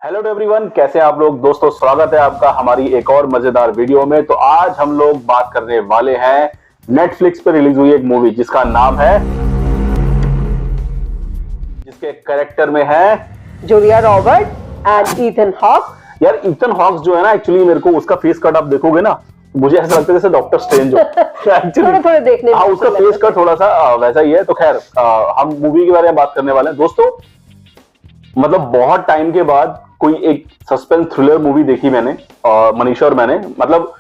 Hello everyone, कैसे हैं आप लोग। दोस्तों स्वागत है आपका हमारी एक और मजेदार वीडियो में। तो आज हम लोग बात करने वाले हैं नेटफ्लिक्स पे रिलीज हुई एक मूवी जिसका नाम है, जिसके कैरेक्टर में है Julia Robert and Ethan hoc. यार ईथन हॉक्स जो है ना, एक्चुअली मेरे को उसका फेस कट आप देखोगे ना, मुझे ऐसा लगता है जैसे डॉक्टर स्ट्रेंज हो एक्चुअली थोड़ा देखने में उसका फेस कट थोड़ा सा वैसा ही है। तो खैर हम मूवी के बारे में बात करने वाले हैं दोस्तों। मतलब बहुत टाइम के बाद कोई एक सस्पेंस थ्रिलर मूवी देखी मैंने, मनीषा और मैंने। मतलब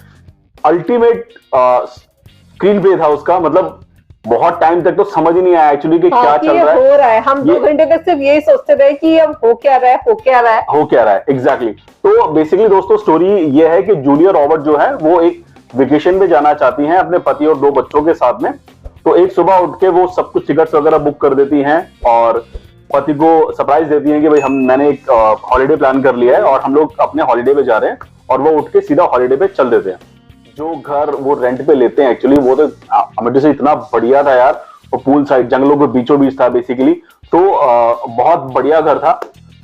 अल्टीमेट स्क्रीन प्ले था उसका। मतलब बहुत टाइम तक तो समझ ही नहीं आया एक्चुअली कि क्या चल रहा है, हो रहा है। हम 2 घंटे तक सिर्फ यही सोचते रहे कि अब हो क्या रहा है एग्जैक्टली। तो बेसिकली दोस्तों स्टोरी ये है कि जूलिया रॉबर्ट जो है वो एक वेकेशन पे जाना चाहती हैं अपने पति और 2 बच्चों के साथ में। तो एक सुबह उठ के वो सब कुछ टिकट्स वगैरह बुक कर देती हैं और पति को सरप्राइज देती हैं कि भाई मैंने एक हॉलीडे प्लान कर लिया है और हम लोग अपने हॉलीडे पे जा रहे हैं। और वो उठ के सीधा हॉलीडे पे चल देते हैं। जो घर वो रेंट पे लेते हैं एक्चुअली वो तो अमेठी से इतना बढ़िया था यार। वो पूल साइड जंगलों के बीचों बीच था बेसिकली। तो बहुत बढ़िया घर था।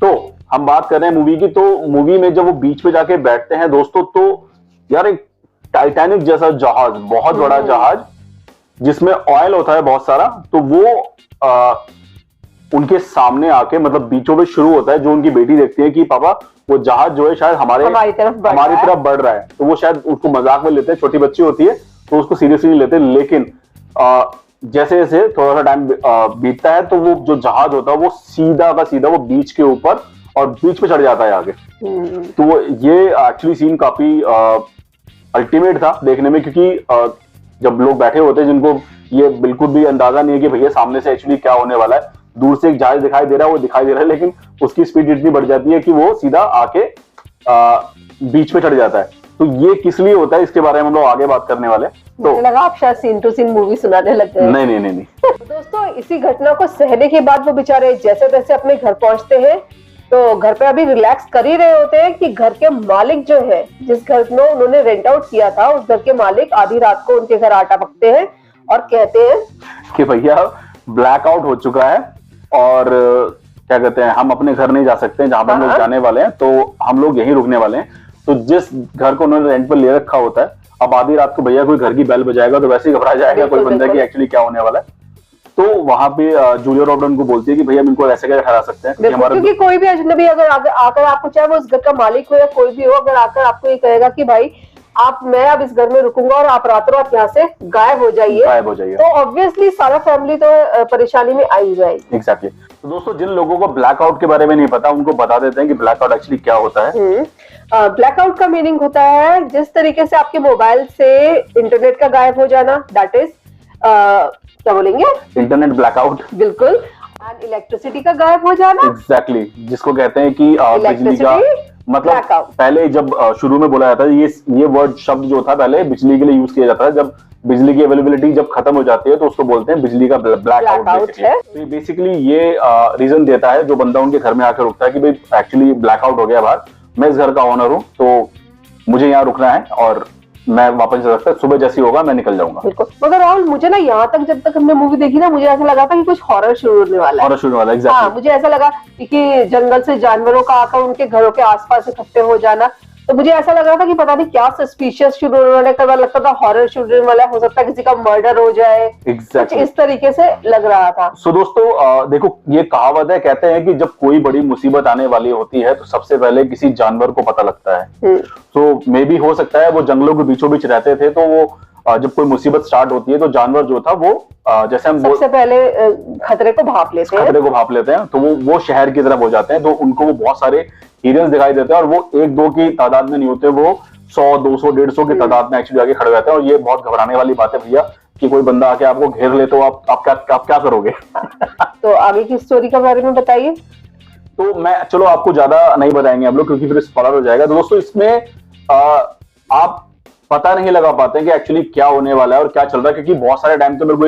तो हम बात कर रहे हैं मूवी की। तो मूवी में जब वो बीच पे जाके बैठते हैं दोस्तों, तो यार एक टाइटैनिक जैसा जहाज, बहुत बड़ा जहाज जिसमें ऑयल होता है बहुत सारा, तो वो उनके सामने आके मतलब बीचों में शुरू होता है। जो उनकी बेटी देखती है कि पापा वो जहाज जो है शायद हमारी तरफ बढ़ रहा है। तो वो शायद उसको मजाक में लेते हैं, छोटी बच्ची होती है तो उसको सीरियसली नहीं लेते। लेकिन जैसे जैसे थोड़ा सा टाइम बीतता है तो वो जो जहाज होता है वो सीधा का सीधा वो बीच के ऊपर और बीच पे चढ़ जाता है आगे। तो वो ये एक्चुअली सीन काफी अल्टीमेट था देखने में, क्योंकि जब लोग बैठे होते हैं जिनको ये बिल्कुल भी अंदाजा नहीं है कि भैया सामने से एक्चुअली क्या होने वाला है, दूर से एक जहाज दिखाई दे रहा है, वो दिखाई दे रहा है, लेकिन उसकी स्पीड इतनी बढ़ जाती है कि वो सीधा आके बीच पे चढ़ जाता है। तो ये किस लिए होता है इसके बारे में हम लोग आगे बात करने वाले। तो मुझे लगा आप शायद सीन टू सीन मूवी सुनाने लग गए। नहीं। दोस्तों इसी घटना को सहने के बाद वो बेचारे जैसे तैसे अपने घर पहुंचते हैं। तो घर पे अभी रिलैक्स कर ही रहे होते हैं कि घर के मालिक जो है, जिस घर में उन्होंने रेंट आउट किया था, उस घर के मालिक आधी रात को उनके घर आटा पकते हैं और कहते हैं कि भैया ब्लैकआउट हो चुका है और क्या कहते हैं, हम अपने घर नहीं जा सकते जहां पर हम लोग जाने वाले हैं, तो हम लोग यहीं रुकने वाले हैं। तो जिस घर को उन्होंने रेंट पर ले रखा होता है, अब आधी रात को भैया कोई घर की बेल बजाएगा तो वैसे ही घबरा जाएगा कोई बंदा कि एक्चुअली क्या होने वाला है। तो वहां पे जूलिया रॉबर्ट उनको बोलती है कि भैया इनको ऐसे कैसे हरा सकते हैं कि हमारा, क्योंकि कोई भी अजनबी अगर आकर आपको, चाहे वो उस घर का मालिक हो या कोई भी हो, अगर आकर आपको ये कहेगा कि भाई मैं अब इस घर में रुकूंगा और आप रातों रात यहाँ से गायब हो जाइए, तो ऑब्वियसली सारा फैमिली तो परेशानी में आई जाएगी। एग्जैक्टली। तो दोस्तों जिन लोगों को ब्लैकआउट के बारे में नहीं पता उनको बता देते हैं कि ब्लैकआउट एक्चुअली क्या होता है। ब्लैकआउट का मीनिंग होता है जिस तरीके से आपके मोबाइल से इंटरनेट का गायब हो जाना, दैट इज क्या बोलेंगे, इंटरनेट ब्लैकआउट। बिल्कुल। एंड इलेक्ट्रिसिटी का गायब हो जाना, एग्जैक्टली, जिसको कहते हैं कि बिजली का मतलब पहले जब शुरू में बोला जाता है ये वर्ड शब्द जो था पहले बिजली के लिए यूज किया जाता है। जब बिजली की अवेलेबिलिटी जब खत्म हो जाती है तो उसको बोलते हैं बिजली का ब्लैकआउट। तो बेसिकली ये रीजन देता है जो बंदा उनके घर में आकर रुकता है कि भाई एक्चुअली ब्लैकआउट हो गया बाहर, मैं इस घर का ओनर हूँ तो मुझे यहाँ रुकना है और मैं वापस जा सकता, सुबह जैसी होगा मैं निकल जाऊंगा। बिल्कुल। मगर राहुल मुझे ना यहाँ तक जब तक हमने मूवी देखी ना, मुझे ऐसा लगा था कि कुछ हॉरर शुरू होने वाला है। एग्जैक्टली। हाँ, मुझे ऐसा लगा कि जंगल से जानवरों का आकर उनके घरों के आसपास इकट्ठे हो जाना, तो मुझे ऐसा लग रहा था कि पता नहीं क्या सस्पिशियस शुरू होने वाला है। कई बार लगता था हॉरर शुरू होने वाला है, हो सकता है किसी का मर्डर हो जाए। एग्जैक्टली इस तरीके से लग रहा था। सो दोस्तों देखो ये कहावत है, कहते हैं कि जब कोई बड़ी मुसीबत आने वाली होती है तो सबसे पहले किसी जानवर को पता लगता है। तो मे भी हो सकता है वो जंगलों के बीचों बीच रहते थे, तो वो जब कोई मुसीबत स्टार्ट होती है तो जानवर जो था वो जैसे हम सबसे पहले खतरे को भांप लेते हैं, तो वो शहर की तरफ हो जाते हैं। तो उनको वो बहुत सारे हिरन्स दिखाई देते हैं और वो 1-2 की तादाद में नहीं होते, वो 100, 200, 150 की तादाद में एक्चुअली आगे खड़े रहते हैं। और ये बहुत घबराने वाली बात है भैया कि कोई बंदा आके आपको घेर ले तो आप क्या करोगे। तो आगे की स्टोरी के बारे में बताइए। तो मैं चलो आपको ज्यादा नहीं बताएंगे हम लोग क्योंकि फिर स्पॉइलर हो जाएगा। तो दोस्तों इसमें आप पता नहीं लगा पाते कि एक्चुअली क्या होने वाला है और क्या चल रहा है, क्योंकि बहुत सारे टाइम तो मेरे को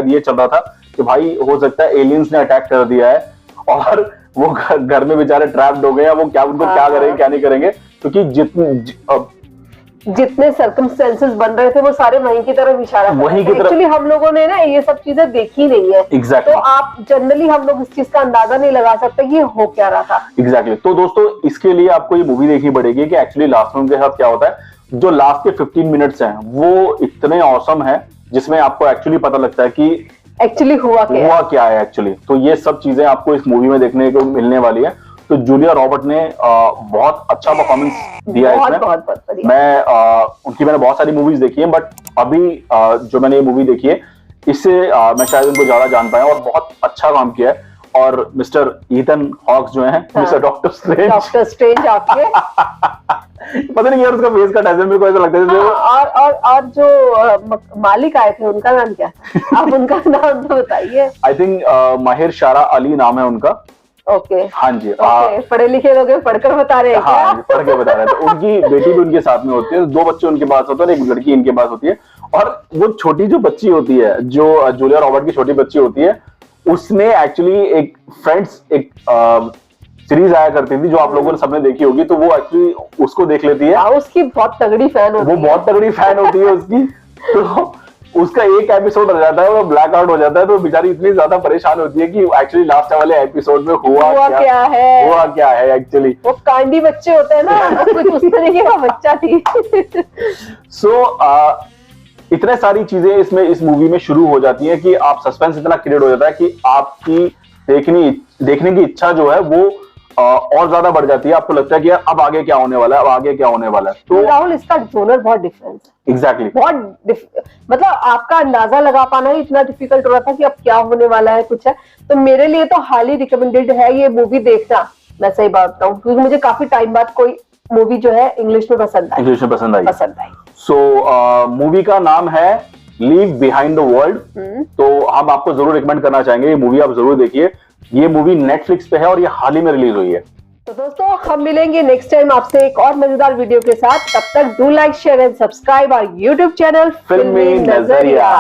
ये चल रहा था कि भाई हो सकता है एलियंस ने अटैक कर दिया है और वो घर में बेचारे ट्रैप्ड हो गए, वो क्या उनको क्या करेंगे क्या नहीं करेंगे, क्योंकि जितने सर्कमस्टेंसेस बन रहे थे वो सारे वहीं की तरफ इशारा कर रहे थे। एक्चुअली हम लोगों ने ना ये सब चीजें देखी नहीं है। Exactly. तो आप जनरली हम लोग इस चीज का अंदाजा नहीं लगा सकते कि ये हो क्या रहा था। एग्जैक्टली तो दोस्तों इसके लिए आपको ये मूवी देखनी पड़ेगी कि एक्चुअली लास्ट में उनके साथ क्या होता है। जो लास्ट के 15 मिनट्स हैं वो इतने ऑसम है जिसमें आपको एक्चुअली पता लगता है कि एक्चुअली हुआ क्या है एक्चुअली। तो ये सब चीजें आपको इस मूवी में देखने को मिलने वाली है। तो जूलिया रॉबर्ट ने बहुत अच्छा परफॉर्मेंस दिया है इसमें। बहुत मैंने बहुत सारी मूवीज देखी है, बट अभी जो मैंने ये मूवी देखी है इससे मैं शायद उनको ज्यादा जान पाया और बहुत अच्छा काम किया है। और मिस्टर ईथन हॉक्स जो है, मिस्टर डॉक्टर स्ट्रेंज आपके पता नहीं यार उसका फेस का टाइजन मेरे को ऐसा लगता है। और जो मालिक आए थे उनका नाम क्या था? आप उनका नाम तो बताइए। आई थिंक माहिर शारा अली नाम है उनका। ओके हाँ जी। पढ़े लिखे लोग पढ़कर बता रहे हैं। हाँ पढ़ के बता रहे हैं। तो उनकी बेटी भी उनके साथ में होती है, 2 बच्चे उनके पास होते हैं और 1 लड़की इनके पास होती है। और वो छोटी जो बच्ची होती है, जो जूलिया रॉबर्ट की छोटी बच्ची होती है, उसने एक्चुअली एक फ्रेंड्स एक सीरीज आया करती थी जो आप लोगों ने सबने देखी होगी। तो वो एक्चुअली उसको देख लेती है। उसकी बहुत तगड़ी फैन होती है। वो बहुत तगड़ी फैन होती है उसकी। तो उसका एक एपिसोड हो जाता है, वो ब्लैक आउट हो जाता है। तो बेचारी इतनी ज्यादा परेशान होती है कि एक्चुअली लास्ट वाले एपिसोड में हुआ क्या है एक्चुअली। वो कांडी बच्चे होते हैं ना, कुछ उस तरीके का बच्चा थी। इतने सारी चीजें इसमें इस मूवी में शुरू हो जाती हैं कि आप सस्पेंस इतना क्रिएट हो जाता है कि आपकी देखने की इच्छा जो है वो और ज्यादा बढ़ जाती है। आपको लगता है कि यार अब आगे क्या होने वाला है, अब आगे क्या होने वाला है। तो राहुल इसका जोनर बहुत डिफरेंट है। एग्जैक्टली मतलब आपका अंदाजा लगा पाना ही इतना डिफिकल्ट हो रहा था कि अब क्या होने वाला है कुछ है। तो मेरे लिए तो हाईली रिकमेंडेड है ये मूवी देखना। मैं सही बात बताऊं क्योंकि मुझे काफी टाइम बाद कोई मूवी जो है इंग्लिश में पसंद आई। सो मूवी का नाम है लीव बिहाइंड द वर्ल्ड। तो हम आपको जरूर रिकमेंड करना चाहेंगे, ये मूवी आप जरूर देखिए। ये मूवी नेटफ्लिक्स पे है और ये हाल ही में रिलीज हुई है। तो दोस्तों हम मिलेंगे नेक्स्ट टाइम आपसे एक और मजेदार वीडियो के साथ। तब तक do like share and subscribe our YouTube channel Filmi नजरिया।